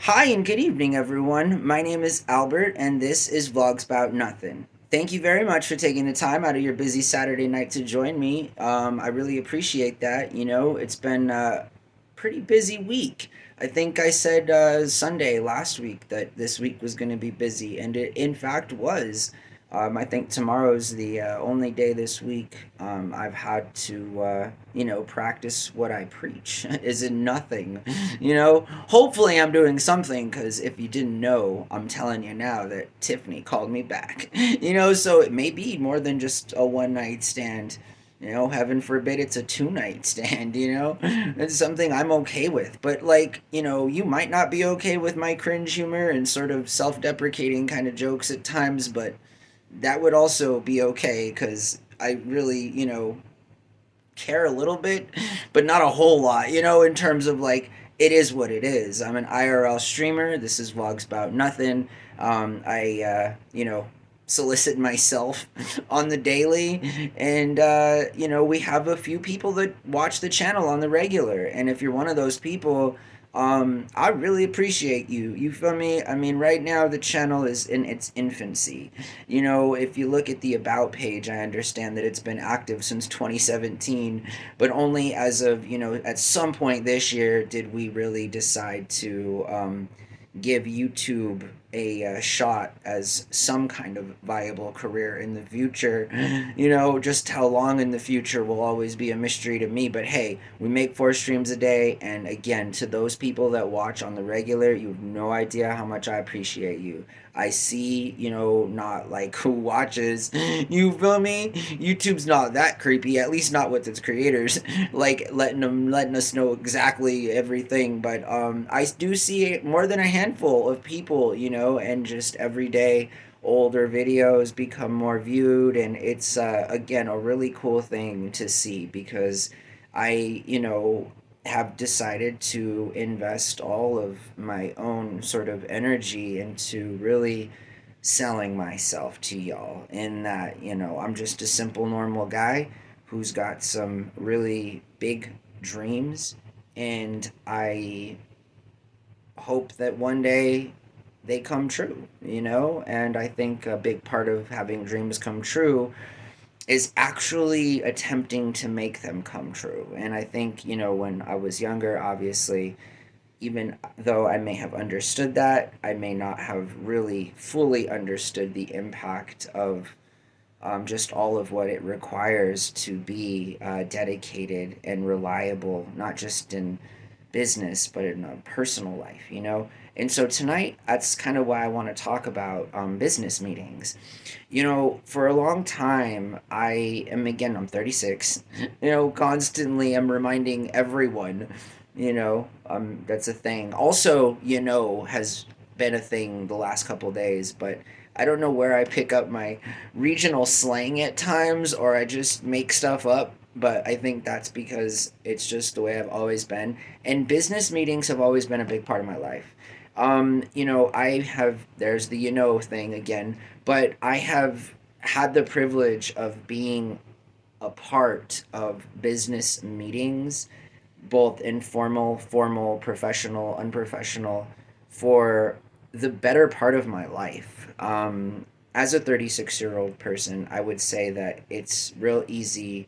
Hi and good evening, everyone. My name is Albert, and this is VlogsBoutNothin. Thank you very much for taking the time out of your busy Saturday night to join me. I really appreciate that. It's been a pretty busy week. I think I said Sunday last week that this week was going to be busy, and it in fact was. I think tomorrow's the only day this week I've had to, practice what I preach. Is it nothing? Hopefully I'm doing something because if you didn't know, I'm telling you now that Tiffany called me back. So it may be more than just a one night stand. Heaven forbid it's a two-night stand, It's something I'm okay with. But, like, you might not be okay with my cringe humor and sort of self deprecating kind of jokes at times, but that would also be okay because I really, care a little bit, but not a whole lot, in terms of like, it is what it is. I'm an IRL streamer. This is Vlogs About Nothing. I solicit myself on the daily, and, we have a few people that watch the channel on the regular. And if you're one of those people, I really appreciate you. You feel me? I mean, right now the channel is in its infancy. If you look at the About page, I understand that it's been active since 2017, but only as of, at some point this year did we really decide to give YouTube a shot as some kind of viable career in the future. Just how long in the future will always be a mystery to me. But hey, we make 4 streams a day, and again, to those people that watch on the regular, you have no idea how much I appreciate you. I see, not like who watches. You feel me? YouTube's not that creepy, at least not with its creators, like letting us know exactly everything. But I do see more than a handful of people, and just every day older videos become more viewed, and it's again a really cool thing to see because I, have decided to invest all of my own sort of energy into really selling myself to y'all in that, I'm just a simple normal guy who's got some really big dreams, and I hope that one day they come true, and I think a big part of having dreams come true is actually attempting to make them come true. And I think, when I was younger, obviously, even though I may have understood that, I may not have really fully understood the impact of just all of what it requires to be dedicated and reliable, not just in business, but in a personal life. And so tonight, that's kind of why I want to talk about business meetings. For a long time, I'm 36, constantly I'm reminding everyone, that's a thing. Also, has been a thing the last couple days, but I don't know where I pick up my regional slang at times or I just make stuff up, but I think that's because it's just the way I've always been. And business meetings have always been a big part of my life. There's the thing again, but I have had the privilege of being a part of business meetings, both informal, formal, professional, unprofessional, for the better part of my life. As a 36-year-old person, I would say that it's real easy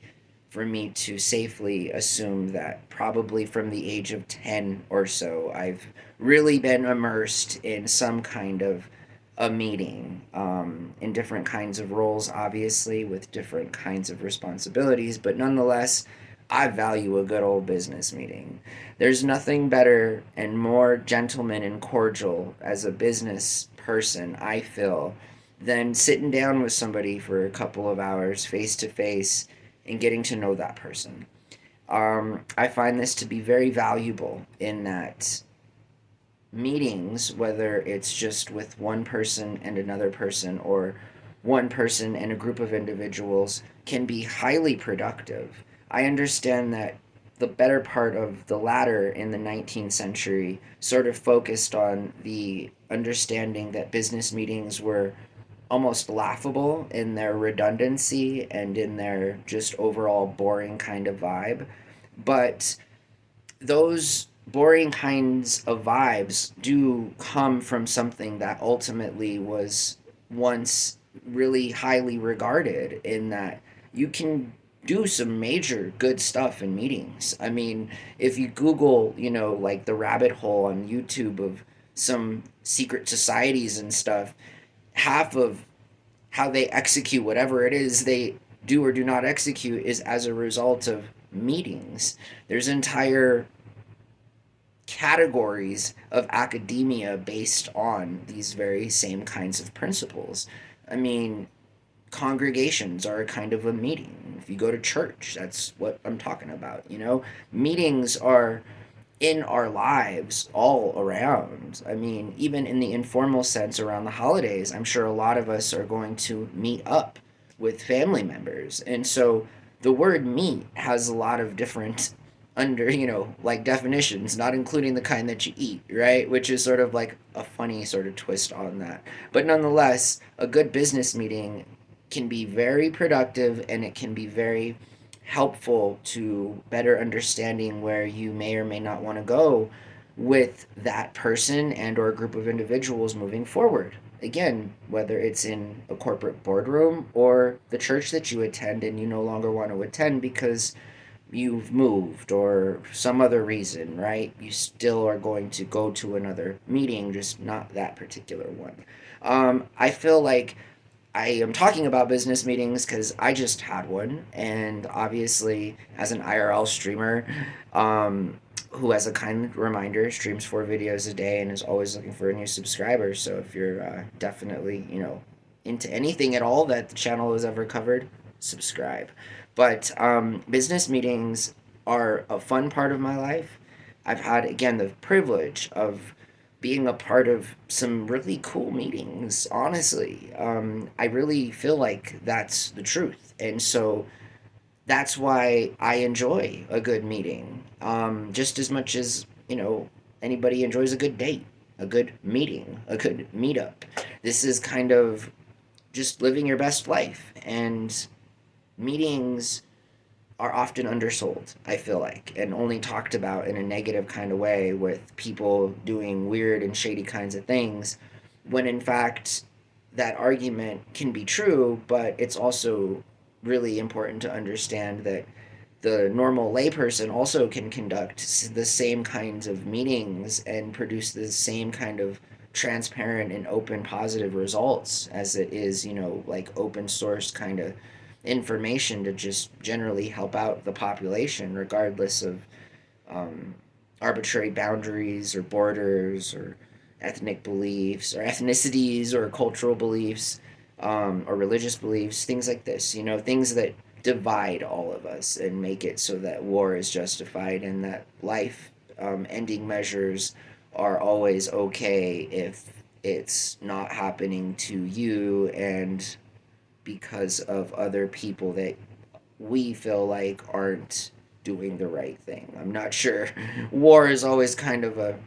for me to safely assume that probably from the age of 10 or so, I've really been immersed in some kind of a meeting, in different kinds of roles, obviously, with different kinds of responsibilities, but nonetheless, I value a good old business meeting. There's nothing better and more gentleman and cordial as a business person, I feel, than sitting down with somebody for a couple of hours face to face and getting to know that person. I find this to be very valuable in that meetings, whether it's just with one person and another person or one person and a group of individuals, can be highly productive. I understand that the better part of the latter in the 19th century sort of focused on the understanding that business meetings were almost laughable in their redundancy and in their just overall boring kind of vibe. But those boring kinds of vibes do come from something that ultimately was once really highly regarded, in that you can do some major good stuff in meetings. I mean, if you Google, like the rabbit hole on YouTube of some secret societies and stuff, half of how they execute whatever it is they do or do not execute is as a result of meetings. There's entire categories of academia based on these very same kinds of principles. I mean, congregations are a kind of a meeting. If you go to church, that's what I'm talking about, Meetings are in our lives all around. I mean, even in the informal sense around the holidays, I'm sure a lot of us are going to meet up with family members. And so the word meet has a lot of different under, like definitions, not including the kind that you eat, right? Which is sort of like a funny sort of twist on that. But nonetheless, a good business meeting can be very productive, and it can be very helpful to better understanding where you may or may not want to go with that person and or group of individuals moving forward. Again, whether it's in a corporate boardroom or the church that you attend and you no longer want to attend because you've moved or some other reason, right? You still are going to go to another meeting, just not that particular one. I feel like I am talking about business meetings because I just had one, and obviously, as an IRL streamer, who, as a kind reminder, streams 4 videos a day and is always looking for a new subscriber. So if you're definitely, into anything at all that the channel has ever covered, subscribe. But business meetings are a fun part of my life. I've had, again, the privilege of being a part of some really cool meetings, honestly. I really feel like that's the truth. And so that's why I enjoy a good meeting, just as much as, anybody enjoys a good date, a good meeting, a good meetup. This is kind of just living your best life. And meetings are often undersold, I feel like, and only talked about in a negative kind of way, with people doing weird and shady kinds of things, when in fact that argument can be true, but it's also really important to understand that the normal layperson also can conduct the same kinds of meetings and produce the same kind of transparent and open positive results as it is, like open source kind of information to just generally help out the population, regardless of um, arbitrary boundaries or borders or ethnic beliefs or ethnicities or cultural beliefs, or religious beliefs, things like this, things that divide all of us and make it so that war is justified and that life ending measures are always okay if it's not happening to you and because of other people that we feel like aren't doing the right thing. I'm not sure. War is always kind of a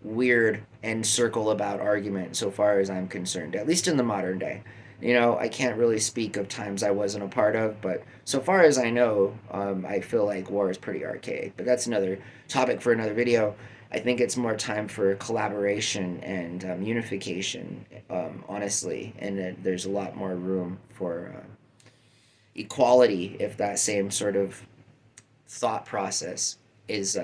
weird and circle about argument so far as I'm concerned, at least in the modern day. I can't really speak of times I wasn't a part of, but so far as I know, I feel like war is pretty archaic. But that's another topic for another video. I think it's more time for collaboration and unification, honestly, and there's a lot more room for equality if that same sort of thought process is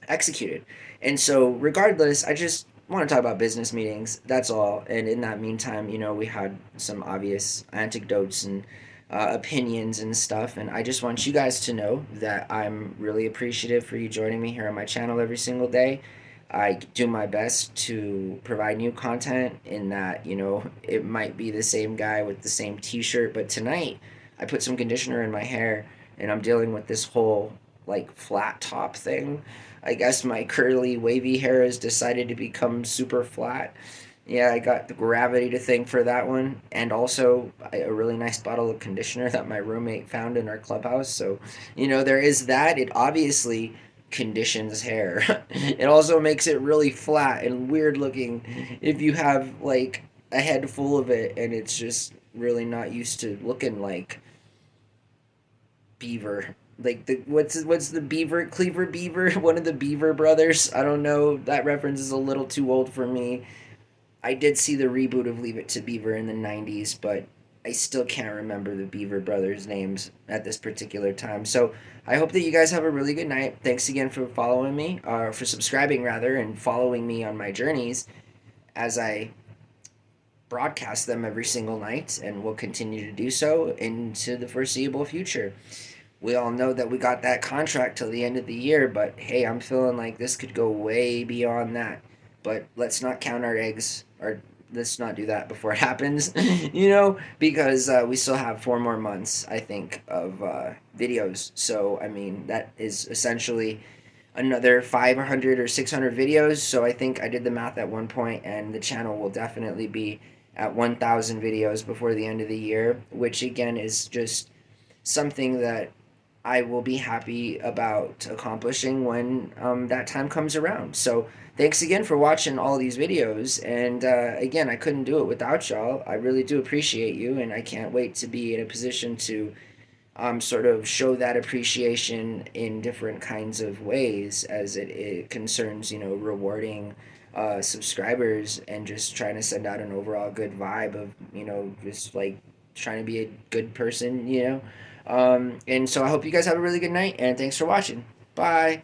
executed. And so, regardless, I just want to talk about business meetings. That's all. And in that meantime, we had some obvious anecdotes and opinions and stuff. And I just want you guys to know that I'm really appreciative for you joining me here on my channel every single day. I do my best to provide new content in that, it might be the same guy with the same t-shirt, but tonight I put some conditioner in my hair and I'm dealing with this whole like flat top thing. I guess my curly wavy hair has decided to become super flat. Yeah, I got the gravity to thank for that one, and also a really nice bottle of conditioner that my roommate found in our clubhouse. So, there is that. It obviously conditions hair. It also makes it really flat and weird looking if you have like a head full of it and it's just really not used to looking like beaver. like the what's the Beaver Cleaver Beaver, one of the Beaver brothers. I don't know. That reference is a little too old for me. I did see the reboot of Leave It to Beaver in the '90s, but I still can't remember the Beaver brothers' names at this particular time. So I hope that you guys have a really good night. Thanks again for following me, or for subscribing rather, and following me on my journeys as I broadcast them every single night, and will continue to do so into the foreseeable future. We all know that we got that contract till the end of the year, but hey, I'm feeling like this could go way beyond that. But let's not count our eggs, or let's not do that before it happens, because we still have 4 more months, I think, of videos. So, I mean, that is essentially another 500 or 600 videos. So, I think I did the math at one point, and the channel will definitely be at 1,000 videos before the end of the year, which again is just something that I will be happy about accomplishing when that time comes around. So thanks again for watching all these videos. And again, I couldn't do it without y'all. I really do appreciate you, and I can't wait to be in a position to sort of show that appreciation in different kinds of ways as it concerns, rewarding subscribers and just trying to send out an overall good vibe of, just like trying to be a good person. And so I hope you guys have a really good night, and thanks for watching. Bye.